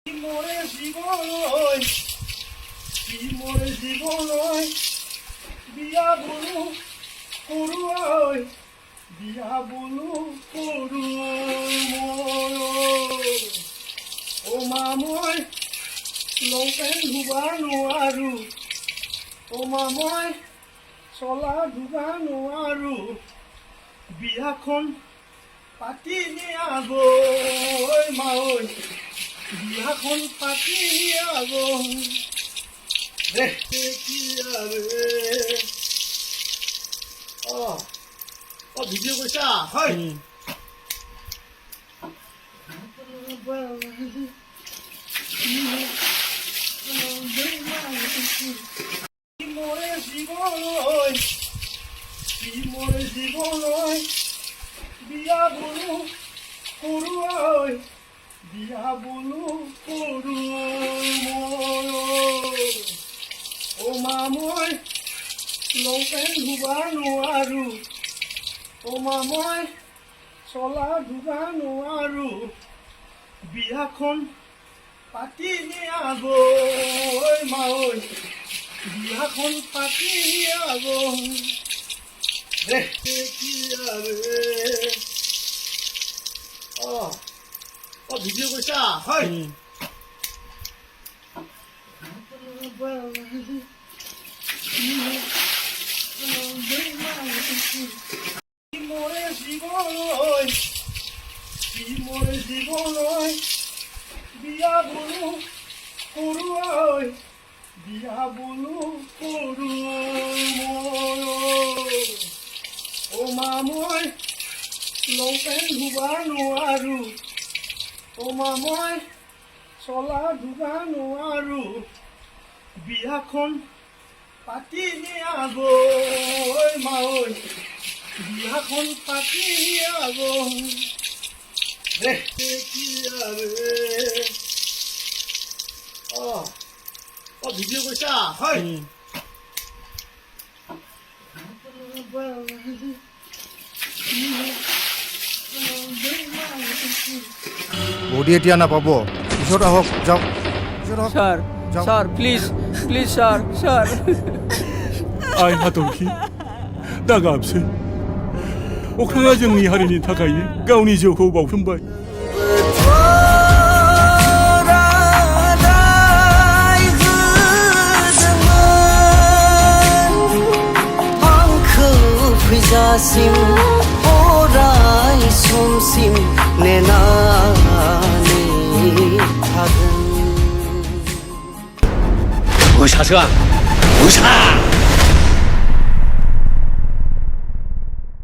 More জীবনই বিয়া বলো কৰুই বিয়া বলো কৰু ও মামই লংপেন ধুবা নোৱাৰো ও মামই চলা ধুবা নোৱাৰো বিয়াখন পাতি নিয়াব ঐ মাঐ বিয়াখন পাতি নিয়াব ভিডিঅ' কৈছা হয় মৰে জীৱনই বিয়া বলো কৰোই বিয়া বলো কৰো ও মামই লংপেন ধুবা নোৱাৰো ও মামই চলা ধুবা নোৱাৰো বিয়াখন পাতি নিয়াব ঐ মাঐ বিয়াখন পাতি নিয়াব ভিডিঅ' কৈছা হয় মরে জীবনই বিয়া বলো করুই বিয়া বলো করু ও মামই লংপেন ধুবা নোৱাৰো ও মামই চলা ধুবা নোৱাৰো বিয়াখন পাতি নিয়াব ঐ মাঐ বিয়াখন পাতি নিয়াব ভিডিঅ' কৈছা হয় বডি এতিয়া নাপাব পিছত আহক যাওক sir sir please please sir sir आइ हाथरखि दागाबसै अख्राङा जोंनि हारिनि थाखायनो गावनि जिउखौ बाउसोमबाय फैजासिम अराय समसिम नेनानै थागोन मोसासो आं मोसा